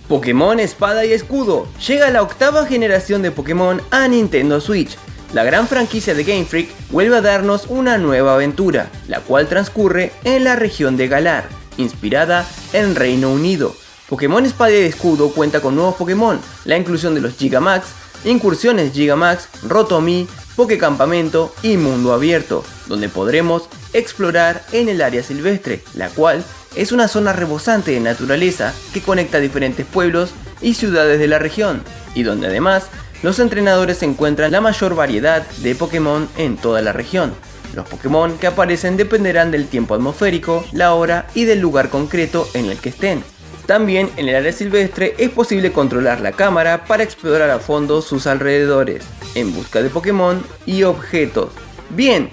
Pokémon Espada y Escudo. Llega la octava generación de Pokémon a Nintendo Switch. La gran franquicia de Game Freak vuelve a darnos una nueva aventura, la cual transcurre en la región de Galar, inspirada en Reino Unido. Pokémon Espada y Escudo cuenta con nuevos Pokémon, la inclusión de los Gigamax, incursiones Gigamax, Rotom-E, Pokécampamento y mundo abierto, donde podremos explorar en el área silvestre, la cual es una zona rebosante de naturaleza que conecta diferentes pueblos y ciudades de la región, y donde además los entrenadores encuentran la mayor variedad de Pokémon en toda la región. Los Pokémon que aparecen dependerán del tiempo atmosférico, la hora y del lugar concreto en el que estén. También en el área silvestre es posible controlar la cámara para explorar a fondo sus alrededores, en busca de Pokémon y objetos. Bien,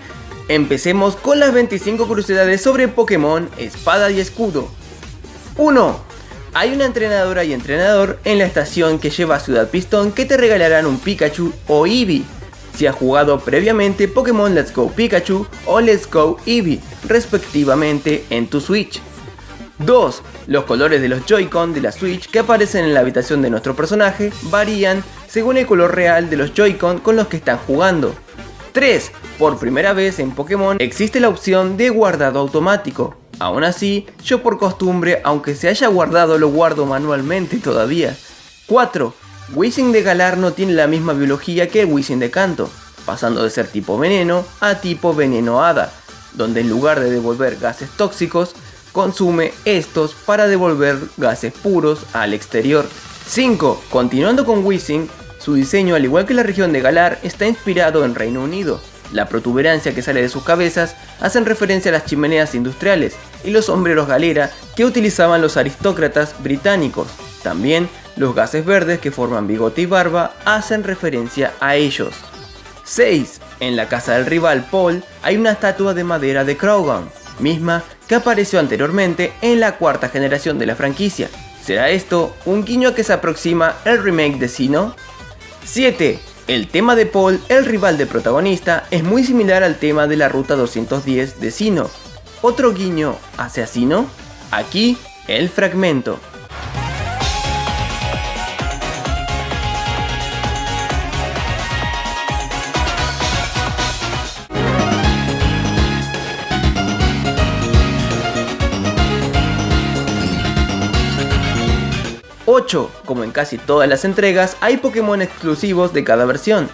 empecemos con las 25 curiosidades sobre Pokémon Espada y Escudo. 1. Hay una entrenadora y entrenador en la estación que lleva a Ciudad Pistón que te regalarán un Pikachu o Eevee si has jugado previamente Pokémon Let's Go Pikachu o Let's Go Eevee, respectivamente en tu Switch. 2. Los colores de los Joy-Con de la Switch que aparecen en la habitación de nuestro personaje varían según el color real de los Joy-Con con los que están jugando. 3. Por primera vez en Pokémon existe la opción de guardado automático. Aún así, yo por costumbre, aunque se haya guardado, lo guardo manualmente todavía. 4. Weezing de Galar no tiene la misma biología que el Weezing de Kanto, pasando de ser tipo veneno a tipo veneno hada, donde en lugar de devolver gases tóxicos, consume estos para devolver gases puros al exterior. 5. Continuando con Weezing, su diseño, al igual que la región de Galar, está inspirado en Reino Unido. La protuberancia que sale de sus cabezas hacen referencia a las chimeneas industriales y los sombreros galera que utilizaban los aristócratas británicos. También los gases verdes que forman bigote y barba hacen referencia a ellos. 6. En la casa del rival Paul hay una estatua de madera de Croagunk, misma que apareció anteriormente en la cuarta generación de la franquicia. ¿Será esto un guiño a que se aproxima el remake de Sinnoh? 7. El tema de Paul, el rival del protagonista, es muy similar al tema de la ruta 210 de Sinnoh. ¿Otro guiño hacia Sinnoh? Aquí, el fragmento. Como en casi todas las entregas, hay Pokémon exclusivos de cada versión.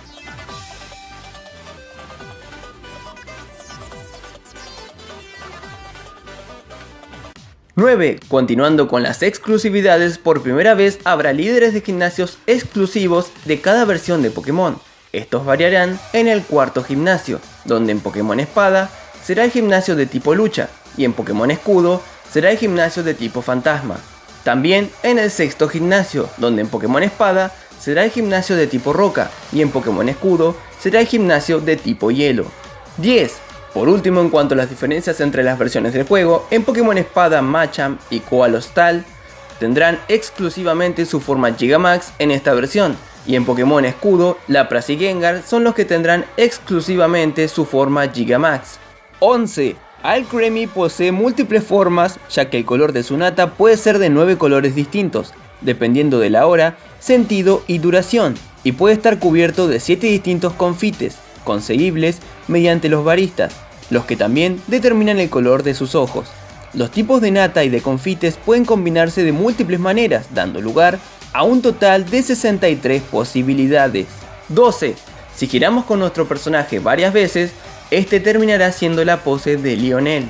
Continuando con las exclusividades, por primera vez habrá líderes de gimnasios exclusivos de cada versión de Pokémon. Estos variarán en el cuarto gimnasio, donde en Pokémon Espada será el gimnasio de tipo lucha y en Pokémon Escudo será el gimnasio de tipo fantasma. También en el sexto gimnasio, donde en Pokémon Espada será el gimnasio de tipo roca y en Pokémon Escudo será el gimnasio de tipo hielo. 10. Por último, en cuanto a las diferencias entre las versiones del juego, en Pokémon Espada Machamp y Coalossal tendrán exclusivamente su forma Gigamax en esta versión, y en Pokémon Escudo, Lapras y Gengar son los que tendrán exclusivamente su forma Gigamax. 11. Alcremie posee múltiples formas, ya que el color de su nata puede ser de 9 colores distintos, dependiendo de la hora, sentido y duración, y puede estar cubierto de 7 distintos confites, conseguibles mediante los baristas, los que también determinan el color de sus ojos. Los tipos de nata y de confites pueden combinarse de múltiples maneras, dando lugar a un total de 63 posibilidades. 12. Si giramos con nuestro personaje varias veces, este terminará siendo la pose de Lionel,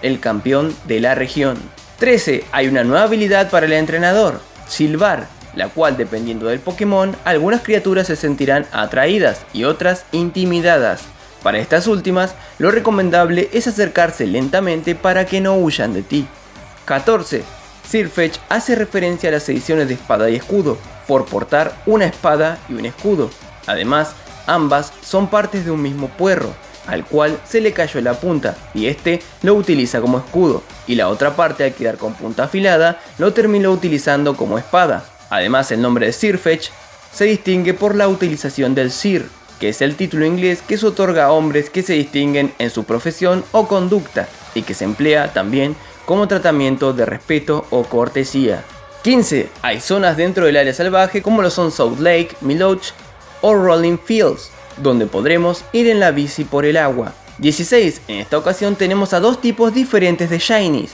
el campeón de la región. 13. Hay una nueva habilidad para el entrenador, Silvar, la cual, dependiendo del Pokémon, algunas criaturas se sentirán atraídas y otras intimidadas. Para estas últimas, lo recomendable es acercarse lentamente para que no huyan de ti. 14. Sirfetch'd hace referencia a las ediciones de Espada y Escudo, por portar una espada y un escudo. Además, ambas son partes de un mismo puerro, al cual se le cayó la punta, y este lo utiliza como escudo, y la otra parte, al quedar con punta afilada, lo terminó utilizando como espada. Además, el nombre de Sirfetch'd se distingue por la utilización del Sir, que es el título inglés que se otorga a hombres que se distinguen en su profesión o conducta, y que se emplea también como tratamiento de respeto o cortesía. 15. Hay zonas dentro del área salvaje como lo son South Lake, Miloche o Rolling Fields, donde podremos ir en la bici por el agua. 16. En esta ocasión tenemos a dos tipos diferentes de Shinies.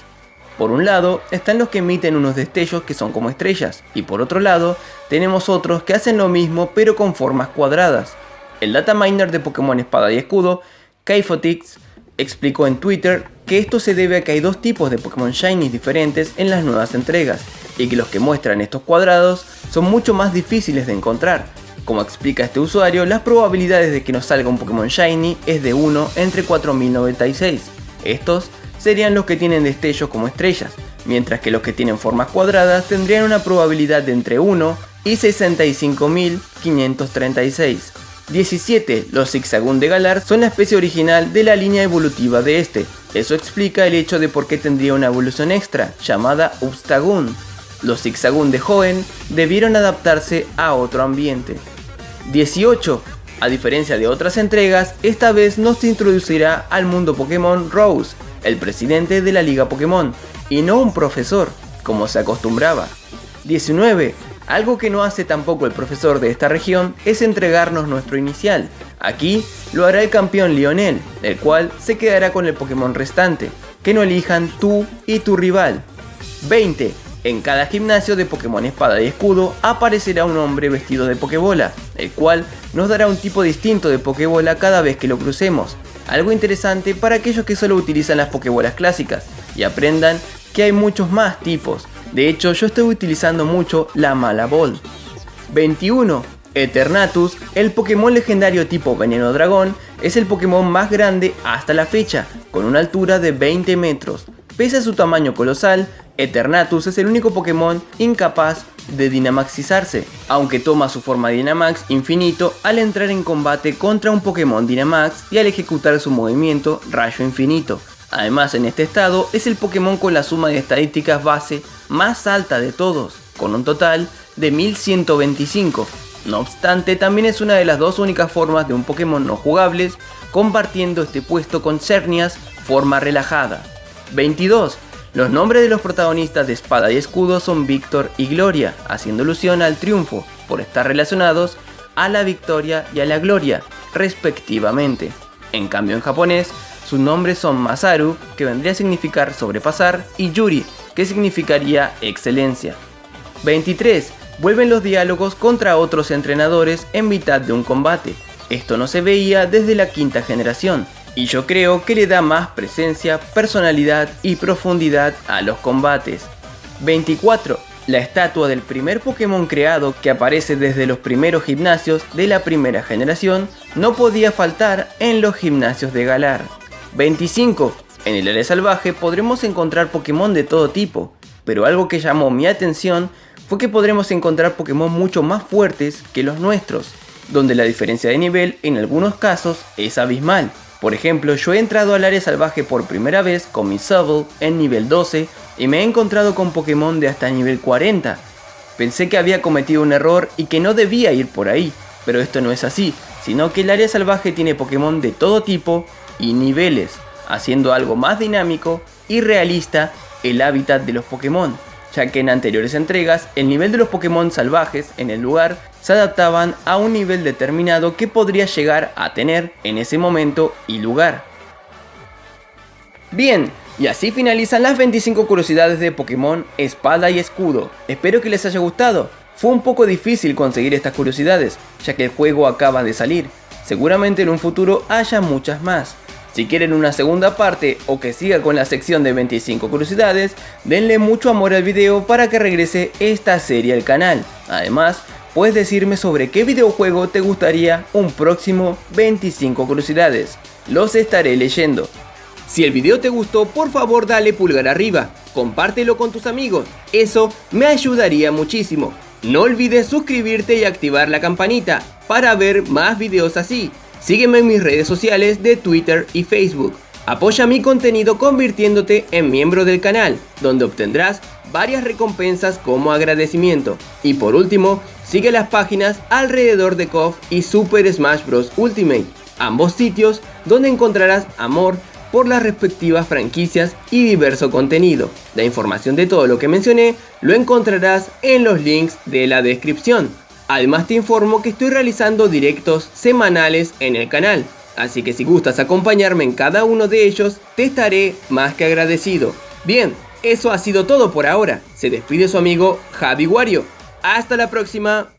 Por un lado están los que emiten unos destellos que son como estrellas, y por otro lado tenemos otros que hacen lo mismo pero con formas cuadradas. El dataminer de Pokémon Espada y Escudo, Kayfotix, explicó en Twitter que esto se debe a que hay dos tipos de Pokémon Shinies diferentes en las nuevas entregas, y que los que muestran estos cuadrados son mucho más difíciles de encontrar. Como explica este usuario, las probabilidades de que nos salga un Pokémon Shiny es de 1 entre 4096. Estos serían los que tienen destellos como estrellas, mientras que los que tienen formas cuadradas tendrían una probabilidad de entre 1 y 65.536. 17. Los Zigzagoon de Galar son la especie original de la línea evolutiva de este. Eso explica el hecho de por qué tendría una evolución extra, llamada Obstagoon. Los Zigzagoon de Hoenn debieron adaptarse a otro ambiente. 18. A diferencia de otras entregas, esta vez no se introducirá al mundo Pokémon Rose, el presidente de la Liga Pokémon, y no un profesor, como se acostumbraba. 19. Algo que no hace tampoco el profesor de esta región es entregarnos nuestro inicial. Aquí lo hará el campeón Lionel, el cual se quedará con el Pokémon restante, que no elijan tú y tu rival. 20. En cada gimnasio de Pokémon Espada y Escudo aparecerá un hombre vestido de Pokébola, el cual nos dará un tipo distinto de Pokébola cada vez que lo crucemos. Algo interesante para aquellos que solo utilizan las Pokébolas clásicas y aprendan que hay muchos más tipos. De hecho, yo estoy utilizando mucho la Mala Ball. 21. Eternatus, el Pokémon legendario tipo Veneno Dragón, es el Pokémon más grande hasta la fecha, con una altura de 20 metros. Pese a su tamaño colosal, Eternatus es el único Pokémon incapaz de Dynamaxizarse, aunque toma su forma Dynamax infinito al entrar en combate contra un Pokémon Dynamax y al ejecutar su movimiento Rayo Infinito. Además, en este estado es el Pokémon con la suma de estadísticas base más alta de todos, con un total de 1125. No obstante, también es una de las dos únicas formas de un Pokémon no jugables, compartiendo este puesto con Xerneas, forma relajada. 22. Los nombres de los protagonistas de Espada y Escudo son Víctor y Gloria, haciendo alusión al triunfo, por estar relacionados a la victoria y a la gloria, respectivamente. En cambio, en japonés, sus nombres son Masaru, que vendría a significar sobrepasar, y Yuri, que significaría excelencia. 23. Vuelven los diálogos contra otros entrenadores en mitad de un combate. Esto no se veía desde la quinta generación, y yo creo que le da más presencia, personalidad y profundidad a los combates. 24. La estatua del primer Pokémon creado que aparece desde los primeros gimnasios de la primera generación no podía faltar en los gimnasios de Galar. 25. En el área salvaje podremos encontrar Pokémon de todo tipo, pero algo que llamó mi atención fue que podremos encontrar Pokémon mucho más fuertes que los nuestros, donde la diferencia de nivel en algunos casos es abismal. Por ejemplo, yo he entrado al área salvaje por primera vez con mi Sobble en nivel 12 y me he encontrado con Pokémon de hasta nivel 40. Pensé que había cometido un error y que no debía ir por ahí, pero esto no es así, sino que el área salvaje tiene Pokémon de todo tipo y niveles, haciendo algo más dinámico y realista el hábitat de los Pokémon, ya que en anteriores entregas el nivel de los Pokémon salvajes en el lugar se adaptaban a un nivel determinado que podría llegar a tener en ese momento y lugar. Bien, y así finalizan las 25 curiosidades de Pokémon Espada y Escudo. Espero que les haya gustado. Fue un poco difícil conseguir estas curiosidades, ya que el juego acaba de salir. Seguramente en un futuro haya muchas más. Si quieren una segunda parte o que siga con la sección de 25 curiosidades, denle mucho amor al video para que regrese esta serie al canal. Además, puedes decirme sobre qué videojuego te gustaría un próximo 25 curiosidades. Los estaré leyendo. Si el video te gustó, por favor dale pulgar arriba, compártelo con tus amigos, eso me ayudaría muchísimo. No olvides suscribirte y activar la campanita para ver más videos así. Sígueme en mis redes sociales de Twitter y Facebook. Apoya mi contenido convirtiéndote en miembro del canal, donde obtendrás varias recompensas como agradecimiento. Y por último, sigue las páginas alrededor de KOF y Super Smash Bros. Ultimate, ambos sitios donde encontrarás amor por las respectivas franquicias y diverso contenido. La información de todo lo que mencioné lo encontrarás en los links de la descripción. Además te informo que estoy realizando directos semanales en el canal, así que si gustas acompañarme en cada uno de ellos, te estaré más que agradecido. Bien, eso ha sido todo por ahora. Se despide su amigo Javi Wario. Hasta la próxima.